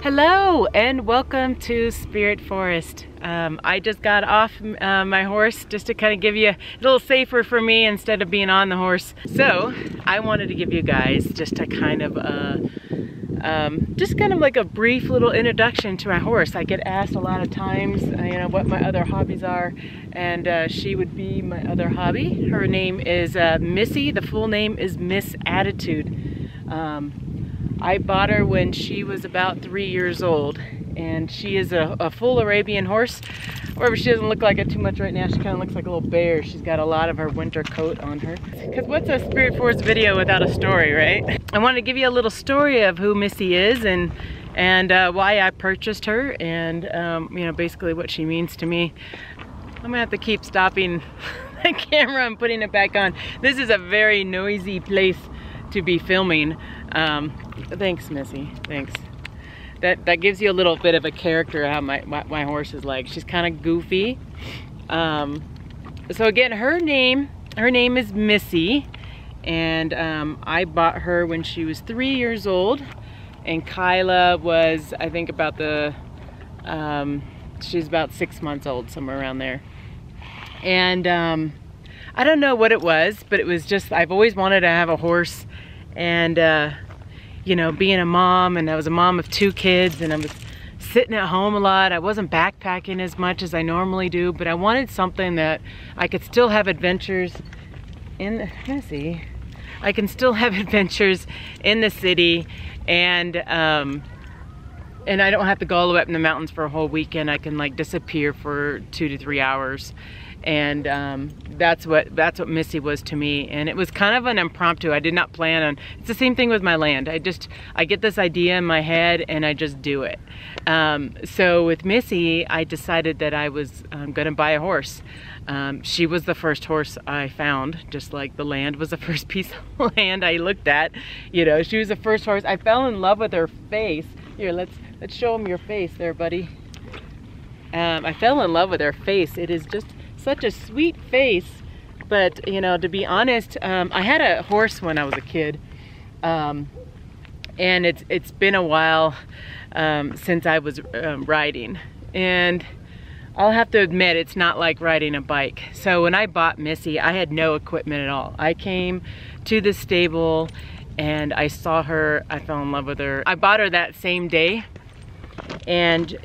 Hello and welcome to Spirit Forest. I just got off my horse just to kind of give you a little safer for me instead of being on the horse. So I wanted to give you guys just a kind of like a brief little introduction to my horse. I get asked a lot of times, you know, what my other hobbies are, and she would be my other hobby. Her name is Missy. The full name is Miss Attitude. I bought her when she was about 3 years old, and she is a full Arabian horse. However, she doesn't look like it too much right now. She kind of looks like a little bear. She's got a lot of her winter coat on her. Because what's a Spirit Forest video without a story, right? I wanted to give you a little story of who Missy is and why I purchased her, and you know, basically what she means to me. I'm gonna have to keep stopping the camera and putting it back on. This is a very noisy place to be filming. Thanks, Missy. Thanks. That gives you a little bit of a character of how my horse is like. She's kind of goofy. So again, her name is Missy, and I bought her when she was 3 years old, and Kyla was, I think, about she's about 6 months old, somewhere around there. And I don't know what it was, but it was just, I've always wanted to have a horse. And you know, being a mom, and I was a mom of 2 kids, and I was sitting at home a lot. I wasn't backpacking as much as I normally do, but I wanted something that I could still have adventures in I can still have adventures in the city, and I don't have to go all the way up in the mountains for a whole weekend. I can like disappear for 2 to 3 hours. And that's what Missy was to me, and it was kind of an impromptu. I did not plan on. It's the same thing with my land. I get this idea in my head and I just do it. So with Missy, I decided that I was going to buy a horse. She was the first horse I found, just like the land was the first piece of land I looked at. You know, she was the first horse. I fell in love with her face. Here, let's show them your face there, buddy. I fell in love with her face. It is just such a sweet face. But you know, to be honest, I had a horse when I was a kid, and it's been a while since I was riding, and I'll have to admit it's not like riding a bike. So when I bought Missy, I had no equipment at all. I came to the stable and I saw her, I fell in love with her. I bought her that same day, and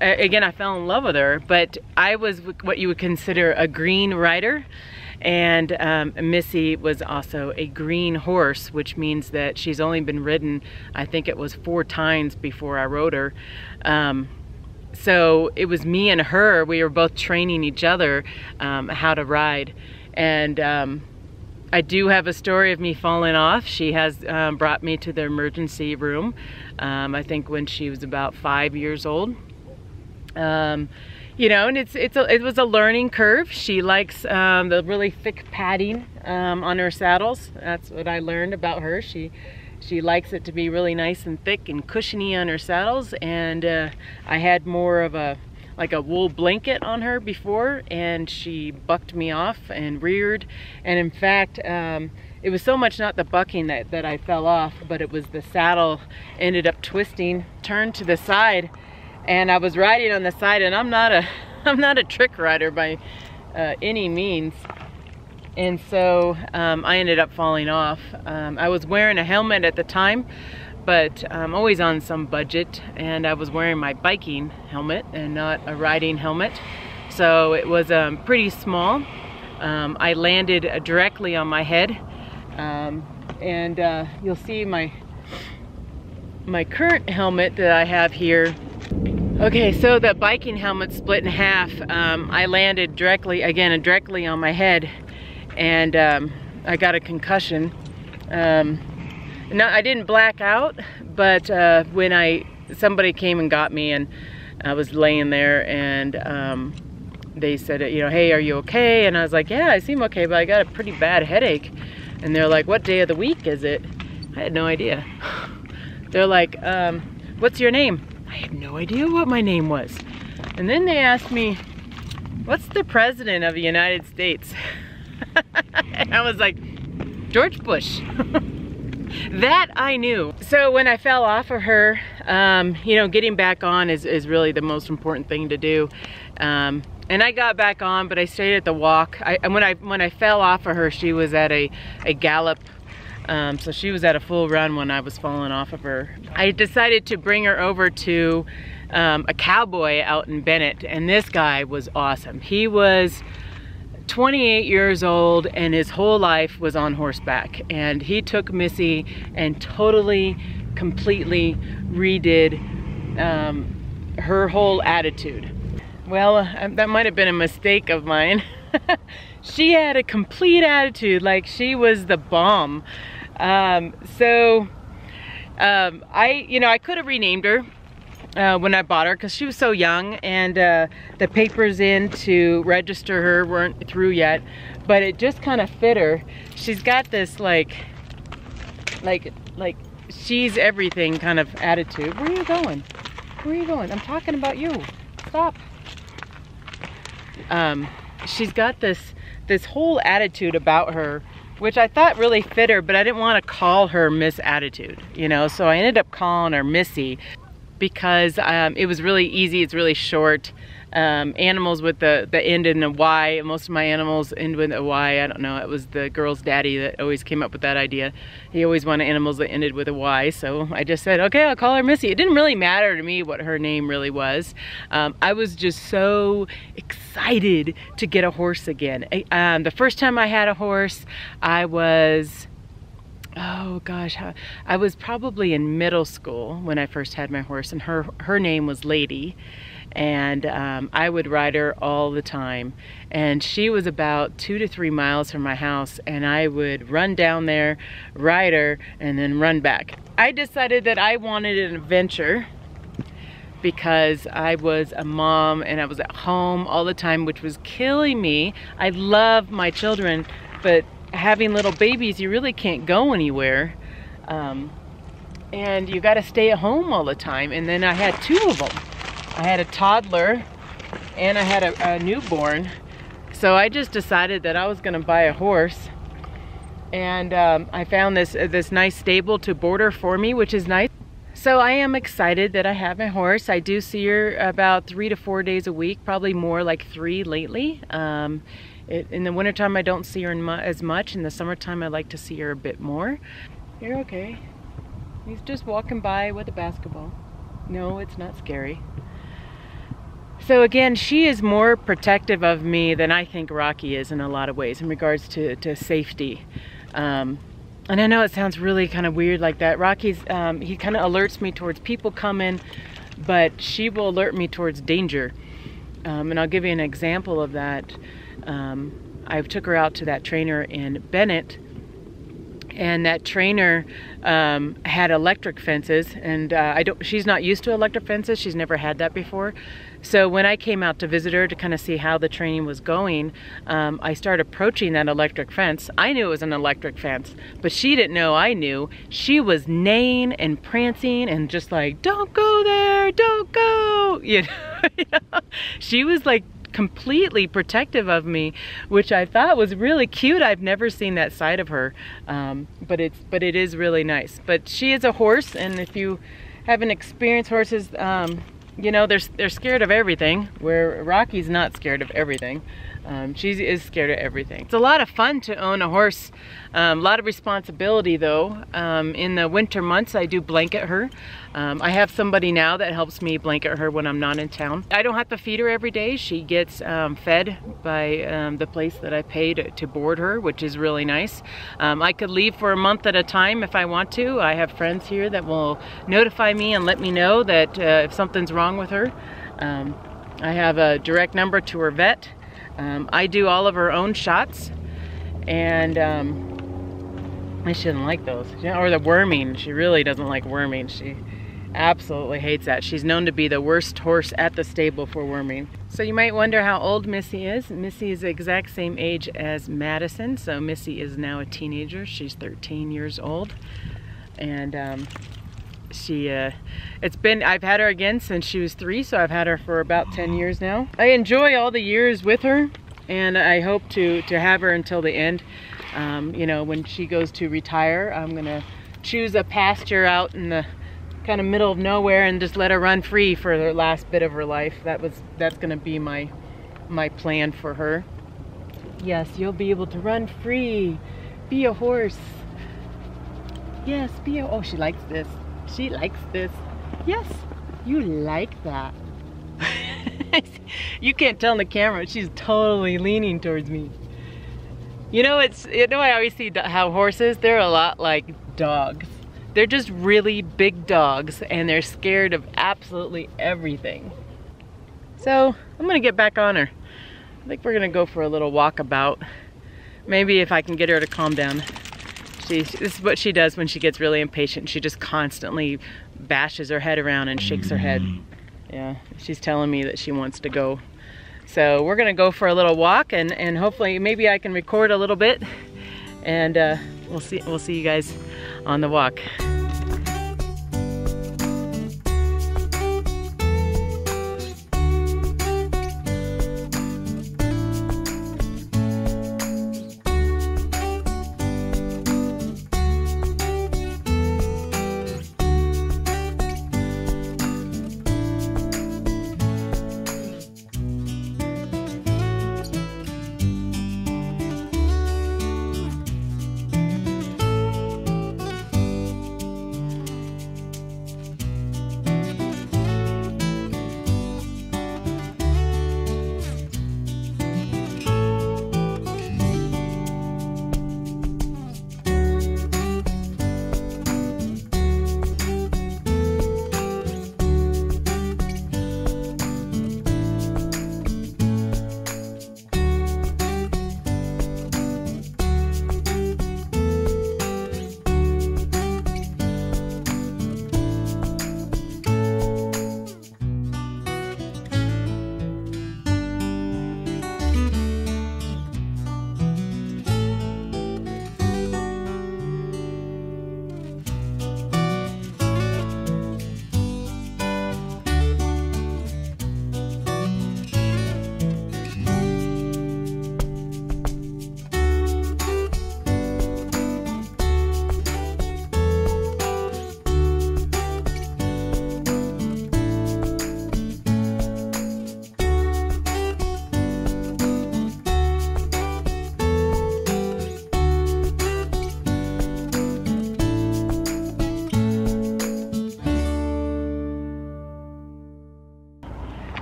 again, I fell in love with her, but I was what you would consider a green rider, and Missy was also a green horse, which means that she's only been ridden, I think it was 4 times before I rode her. So it was me and her, we were both training each other how to ride. And I do have a story of me falling off. She has brought me to the emergency room, I think when she was about 5 years old. You know, and it was a learning curve. She likes the really thick padding on her saddles. That's what I learned about her. She likes it to be really nice and thick and cushiony on her saddles, and I had more of a wool blanket on her before, and she bucked me off and reared. And in fact, it was so much not the bucking that I fell off, but it was the saddle ended up twisting, turned to the side, and I was riding on the side, and I'm not a trick rider by any means. And so I ended up falling off. I was wearing a helmet at the time, but I'm always on some budget, and I was wearing my biking helmet and not a riding helmet. So it was pretty small. I landed directly on my head, and you'll see my current helmet that I have here. Okay, so the biking helmet split in half. I landed directly on my head, and I got a concussion. No, I didn't black out, but when somebody came and got me, and I was laying there, and they said, you know, hey, are you okay? And I was like, yeah, I seem okay, but I got a pretty bad headache. And they're like, what day of the week is it? I had no idea. They're like, what's your name? I had no idea what my name was. And then they asked me, what's the president of the United States? And I was like, George Bush. That I knew. So when I fell off of her, you know, getting back on is really the most important thing to do. And I got back on, but I stayed at the walk. When I fell off of her, she was at a gallop. So she was at a full run when I was falling off of her. I decided to bring her over to a cowboy out in Bennett, and this guy was awesome. He was 28 years old and his whole life was on horseback, and he took Missy and totally, completely redid her whole attitude. Well, that might have been a mistake of mine. She had a complete attitude, like she was the bomb. I could have renamed her when I bought her because she was so young, and the papers in to register her weren't through yet, but it just kind of fit her. She's got this like she's everything kind of attitude. Where are you going? Where are you going? I'm talking about you. Stop. She's got this whole attitude about her, which I thought really fit her, but I didn't want to call her Miss Attitude, you know, so I ended up calling her Missy because it was really easy. It's really short. Animals with the end in a Y. Most of my animals end with a Y. I don't know. It was the girl's daddy that always came up with that idea. He always wanted animals that ended with a Y. So I just said, okay, I'll call her Missy. It didn't really matter to me what her name really was. I was just so excited to get a horse again. The first time I had a horse, I was, oh gosh, I was probably in middle school when I first had my horse, and her name was Lady. And I would ride her all the time, and she was about 2 to 3 miles from my house, and I would run down there, ride her, and then run back. I decided that I wanted an adventure because I was a mom and I was at home all the time, which was killing me. I love my children, but having little babies, you really can't go anywhere, and you got to stay at home all the time. And then I had 2 of them. I had a toddler and I had a newborn. So I just decided that I was gonna buy a horse, and I found this nice stable to board her for me, which is nice. So I am excited that I have my horse. I do see her about 3 to 4 days a week, probably more like 3 lately. In the wintertime I don't see her as much. In the summertime I like to see her a bit more. You're okay. He's just walking by with a basketball. No, it's not scary. So again, she is more protective of me than I think Rocky is in a lot of ways in regards to safety. And I know it sounds really kind of weird like that. Rocky's, he kind of alerts me towards people coming, but she will alert me towards danger. And I'll give you an example of that. I took her out to that trainer in Bennett, and that trainer had electric fences, and she's not used to electric fences. She's never had that before. So when I came out to visit her to kind of see how the training was going, I started approaching that electric fence. I knew it was an electric fence, but she didn't know I knew. She was neighing and prancing and just like, don't go there, don't go. You know? She was like completely protective of me, which I thought was really cute. I've never seen that side of her, but it is really nice. But she is a horse, and if you haven't experienced horses, you know, they're scared of everything, where Rocky's not scared of everything. She is scared of everything. It's a lot of fun to own a horse. A lot of responsibility though. In the winter months I do blanket her. I have somebody now that helps me blanket her when I'm not in town. I don't have to feed her every day. She gets fed by the place that I pay to board her, which is really nice. I could leave for a month at a time if I want to. I have friends here that will notify me and let me know that if something's wrong with her. I have a direct number to her vet. I do all of her own shots, and she doesn't like those. Or the worming. She really doesn't like worming. She absolutely hates that. She's known to be the worst horse at the stable for worming. So you might wonder how old Missy is. Missy is the exact same age as Madison, so Missy is now a teenager. She's 13 years old, and I've had her again since she was 3, so I've had her for about 10 years now. I enjoy all the years with her, and I hope to have her until the end. You know, when she goes to retire, I'm gonna choose a pasture out in the kind of middle of nowhere and just let her run free for the last bit of her life. That's gonna be my plan for her. Yes, you'll be able to run free. Be a horse. Yes, oh, she likes this. She likes this. Yes, you like that. You can't tell in the camera, she's totally leaning towards me. You know, I always see how horses, they're a lot like dogs. They're just really big dogs and they're scared of absolutely everything. So I'm gonna get back on her. I think we're gonna go for a little walkabout. Maybe if I can get her to calm down. This is what she does when she gets really impatient. She just constantly bashes her head around and shakes her head. Yeah, she's telling me that she wants to go. So we're gonna go for a little walk and hopefully maybe I can record a little bit and we'll see you guys on the walk.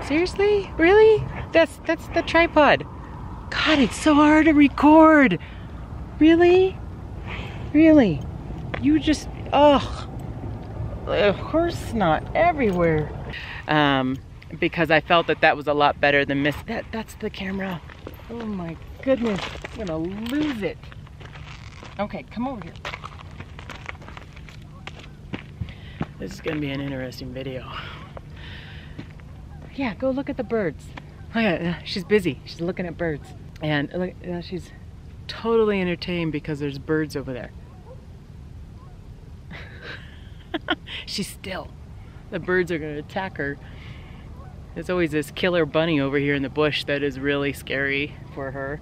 Seriously? Really? That's the tripod. God, it's so hard to record. Really? Really? You just, ugh. Horse snot everywhere. Because I felt that was a lot better than that's the camera. Oh my goodness, I'm gonna lose it. Okay, come over here. This is gonna be an interesting video. Yeah, go look at the birds. Look at, she's busy. She's looking at birds. And look, she's totally entertained because there's birds over there. She's still. The birds are going to attack her. There's always this killer bunny over here in the bush that is really scary for her.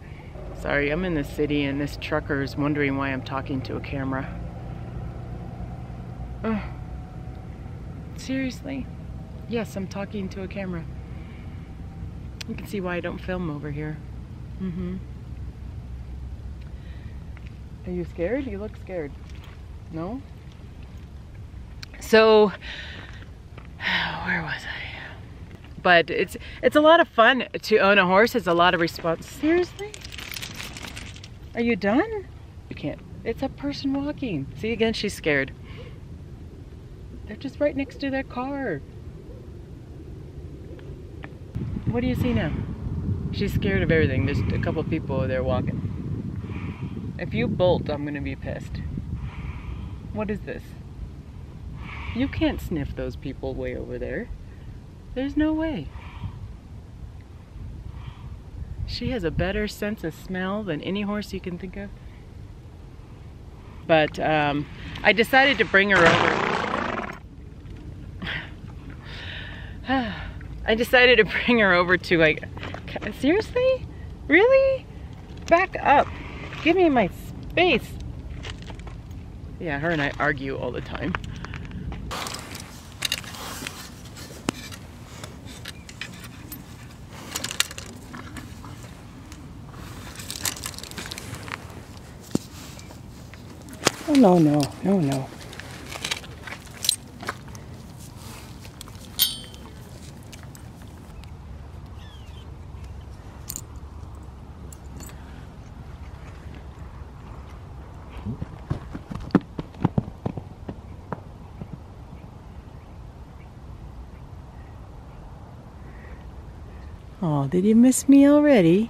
Sorry, I'm in the city and this trucker is wondering why I'm talking to a camera. Seriously? Yes, I'm talking to a camera. You can see why I don't film over here. Are you scared? You look scared. No? So, where was I? But it's a lot of fun to own a horse. It's a lot of response. Seriously? Are you done? You can't. It's a person walking. See, again, she's scared. They're just right next to their car. What do you see now? She's scared of everything. There's a couple people over there walking. If you bolt, I'm gonna be pissed. What is this? You can't sniff those people way over there. There's no way. She has a better sense of smell than any horse you can think of. But I decided to bring her over. I decided to bring her over to, like, seriously? Really? Back up. Give me my space. Yeah, her and I argue all the time. no, no, no, no. Oh, did you miss me already?